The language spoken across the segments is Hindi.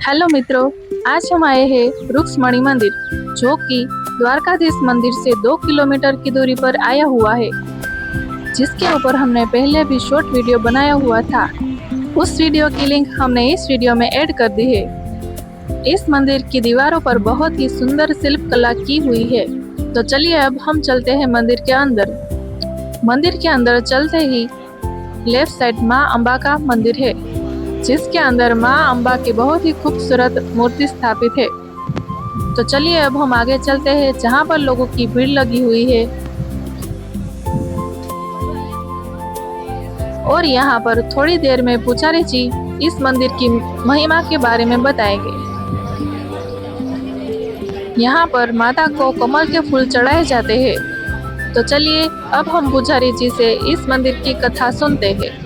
हेलो मित्रों, आज हम आए हैं रुक्मणी मंदिर, जो कि द्वारकाधीश मंदिर से 2 किलोमीटर की दूरी पर आया हुआ है, जिसके ऊपर हमने पहले भी शॉर्ट वीडियो बनाया हुआ था। उस वीडियो की लिंक हमने इस वीडियो में ऐड कर दी है। इस मंदिर की दीवारों पर बहुत ही सुंदर शिल्प कला की हुई है। तो चलिए अब हम चलते हैं मंदिर के अंदर। मंदिर के अंदर चलते ही लेफ्ट साइड माँ अम्बा का मंदिर है, जिसके अंदर माँ अम्बा की बहुत ही खूबसूरत मूर्ति स्थापित है। तो चलिए अब हम आगे चलते हैं, जहाँ पर लोगों की भीड़ लगी हुई है और यहाँ पर थोड़ी देर में पुजारी जी इस मंदिर की महिमा के बारे में बताएंगे। यहाँ पर माता को कमल के फूल चढ़ाए जाते हैं। तो चलिए अब हम पुजारी जी से इस मंदिर की कथा सुनते हैं।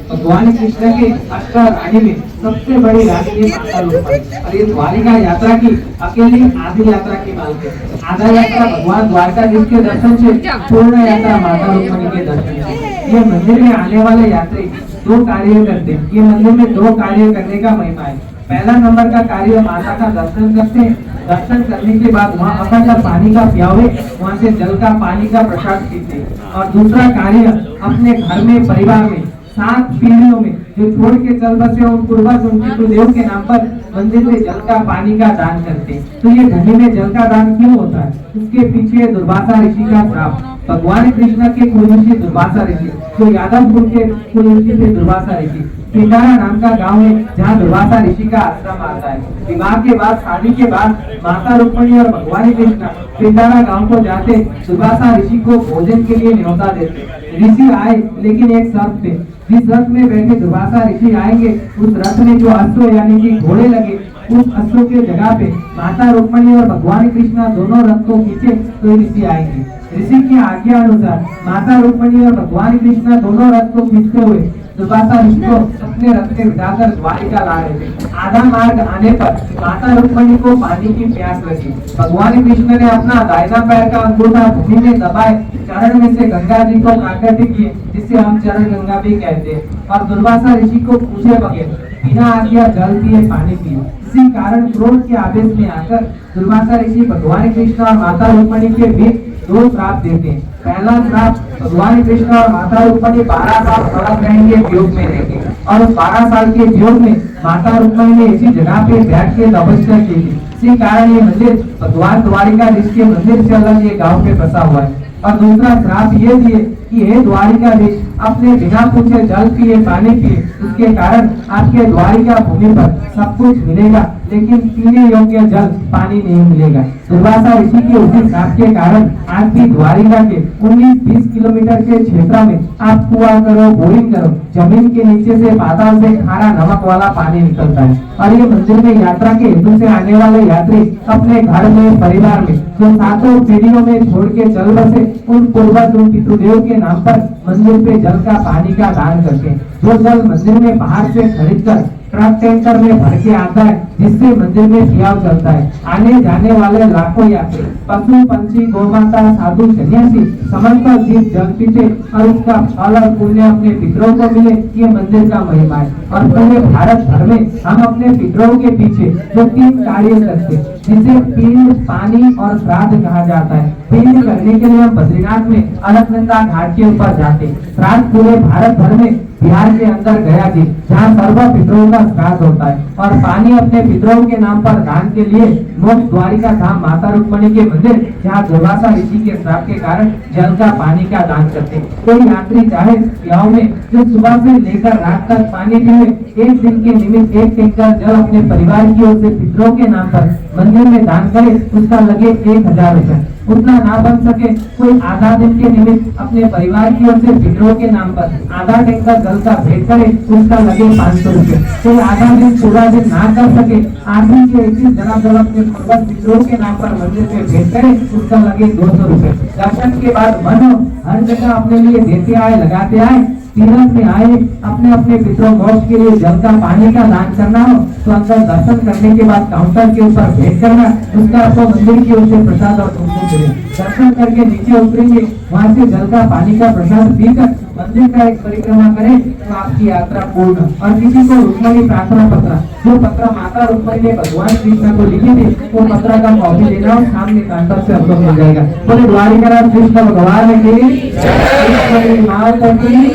भगवान कृष्ण के अष्टरानी में सबसे बड़ी रानी है माता रुक्मणी, और ये द्वारिका यात्रा की अकेली आधी यात्रा की मालिक है। आधा यात्रा भगवान द्वारकाधीश के दर्शन से, पूर्ण यात्रा माता रुक्मणी के दर्शन से। ये मंदिर में आने वाले यात्री दो कार्य करते हैं। ये मंदिर में दो कार्य करने का महिमा है। पहला नंबर का कार्य माता का दर्शन करते हैं। दर्शन करने के बाद वहाँ अखंड पानी का प्यावे, वहाँ से जल का पानी का प्रसाद पीते हैं। और दूसरा कार्य अपने घर में, परिवार में 7 पीढ़ियों में जो छोड़ के चल बसे उन पूर्वज, उन पितृदेव के नाम पर मंदिर में जल का पानी का दान करते हैं। तो ये भूमि में जल का दान क्यों होता है? इसके पीछे दुर्वासा ऋषि का श्राप। भगवान कृष्ण के कुल ऋषि दुर्वासा ऋषि, जो यादवपुर के कुल ऋषि थे दुर्वासा ऋषि। पिंडारा नाम का गांव है जहाँ दुर्वासा ऋषि का आश्रम आता है। विवाह के बाद, शादी के बाद माता रुक्मणी और भगवान कृष्ण पिंडारा गांव को जाते, दुर्वासा ऋषि को भोजन के लिए न्योता देते। ऋषि आए, लेकिन एक शर्त पे, जिस रथ में बैठे दुर्वासा ऋषि आएंगे उस रथ में जो अश्व यानी कि घोड़े लगे, उस अश्व के जगह पे माता रुक्मणी और भगवान कृष्ण दोनों रथ को खींचे तो ऋषि आएंगे। ऋषि की आज्ञा अनुसार माता रुक्मणी और भगवान कृष्ण दोनों रथ को खींचते हुए दुर्वासा ऋषि को अपने रथ में बिठाकर द्वारिका ला रहे थे। आधा मार्ग आने पर माता रुक्मणी को पानी की प्यास लगी। भगवान कृष्ण ने अपना दाहिना पैर का अंगूठा भूमि में दबाए, चरण में से गंगा जी को प्राकृतिक किए, जिसे हम चरण गंगा भी कहते हैं। और दुर्वासा ऋषि को पूछे बगैर बिना आज्ञा जल पिए, पानी पिए। इसी कारण क्रोध के आवेश में आकर दुर्वासा ऋषि भगवान कृष्ण और माता रुक्मणी के बीच 2 श्राप देते हैं। पहला श्राप, भगवान कृष्ण और माता रुक्मणी 12 साल सड़क रहेंगे, वियोग में रहेंगे। और उस 12 साल के वियोग में माता रुक्मणी ने इसी जगह पे बैठ के तपस्या की थी। इसी कारण ये मंदिर भगवान द्वारिकाधीश के मंदिर से अलग ये गाँव पे बसा हुआ है। और दूसरा श्राप ये दिए कि हे द्वारिकाधीश, अपने बिना पूछे जल पिए, पानी पिए, उसके कारण आपके द्वारिका भूमि पर सब कुछ मिलेगा, लेकिन पीने योग्य जल, पानी नहीं मिलेगा। दुर्वासा ऋषि के उसी श्राप के कारण आज भी द्वारिका के 19-20 किलोमीटर के क्षेत्र में आप कुआं करो, बोरिंग करो, जमीन के नीचे से, पाताल से खारा नमक वाला पानी निकलता है। और ये मंदिर में यात्रा के हेतु से आने वाले यात्री अपने घर में, परिवार में जो 7 पीढ़ियों में छोड़ के चल बसे उन पूर्वज, उन पितृदेव के नाम पर मंदिर पे जल का पानी का दान करते हैं। जो जल मंदिर में बाहर से खरीद कर ट्रक टैंकर में भर के आता है, जिससे मंदिर में पियाव चलता है। आने जाने वाले लाखों यात्री, पशु पंछी, गौमाता, साधु, सन्यासी समस्त जीव जल पीते और उसका फल और पुण्य अपने पितरों को मिले। ये मंदिर का महिमा है। और पूरे भारत भर में हम अपने पितरों के पीछे जो 3 कार्य करते, जिसे पिंड, पानी और श्राद्ध कहा जाता है। पिंड करने के लिए हम बद्रीनाथ में अलकनंदा घाट के ऊपर जाते। श्राद्ध पूरे भारत भर में बिहार के अंदर गया जी, जहाँ सर्व पितरों का श्राद्ध होता है। और पानी अपने पितरों के नाम पर दान के लिए मोक्ष द्वारिका धाम माता रुक्मणी के मंदिर, जहाँ दुर्वासा ऋषि के श्राप के कारण जल का पानी का दान करते। कोई यात्री चाहे गाँव में जो सुबह से लेकर रात तक पानी पीए, एक दिन के निमित्त 1 टैंकर जल अपने परिवार की ओर से पितरों के नाम पर मंदिर में दान करे, उसका लगे 1000 रुपए। उतना ना बन सके, कोई आधा दिन के निमित्त अपने परिवार की ओर से पितरों के नाम पर आधा टैंकर जल का भेंट करे, उसका लगे 500 रुपए। कोई आधा दिन, पूरा दिन ना कर सके, 8 दिन के 21 जला जल अपने पूर्वज पितरों के नाम पर मंदिर में भेंट करे, उसका लगे 200 रुपए। दर्शन के बाद मन हो हर जगह अपने लिए देते आए, लगाते आए। तीर्थ में आए, अपने अपने पितरों मोक्ष के लिए जल का पानी का दान करना हो तो अंदर दर्शन करने के बाद काउंटर के ऊपर भेंट करना, उसका आपको मंदिर की ओर से प्रसाद और कुमकुम मिले। दर्शन करके नीचे उतरेंगे, वहाँ से जल का पानी का प्रसाद पीकर मंदिर का एक परिक्रमा करें तो आपकी यात्रा पूर्ण। और किसी को रुक्मणी प्रार्थना पत्र, जो पत्र माता रुक्मणी ने भगवान कृष्ण को लिखी थी, वो पत्र का कॉपी लेना और सामने काउंटर से हमको मिल जाएगा। बोले द्वारिकानाथ कृष्ण भगवान की जय, माता की जय।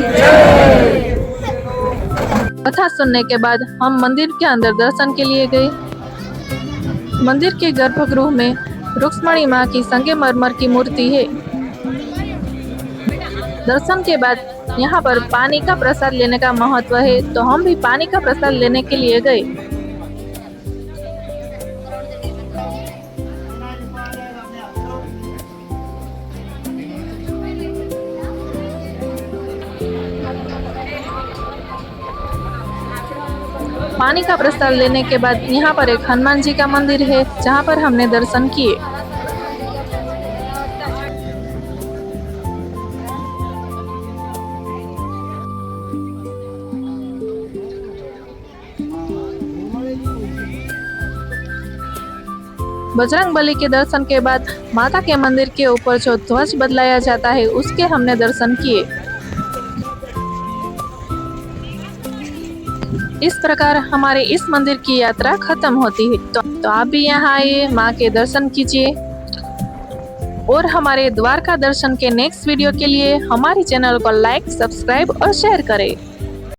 कथा सुनने के बाद हम मंदिर के अंदर दर्शन के लिए गए। मंदिर के गर्भगृह में रुक्मणी माँ की संगमरमर की मूर्ति है। दर्शन के बाद यहाँ पर पानी का प्रसाद लेने का महत्व है, तो हम भी पानी का प्रसाद लेने के लिए गए। पानी का प्रसाद लेने के बाद यहाँ पर एक हनुमान जी का मंदिर है, जहाँ पर हमने दर्शन किए। बजरंगबली के दर्शन के बाद माता के मंदिर के ऊपर जो ध्वज बदलाया जाता है, उसके हमने दर्शन किए। इस प्रकार हमारे इस मंदिर की यात्रा खत्म होती है। तो आप भी यहाँ आइए, माँ के दर्शन कीजिए। और हमारे द्वारका दर्शन के नेक्स्ट वीडियो के लिए हमारे चैनल को लाइक, सब्सक्राइब और शेयर करें।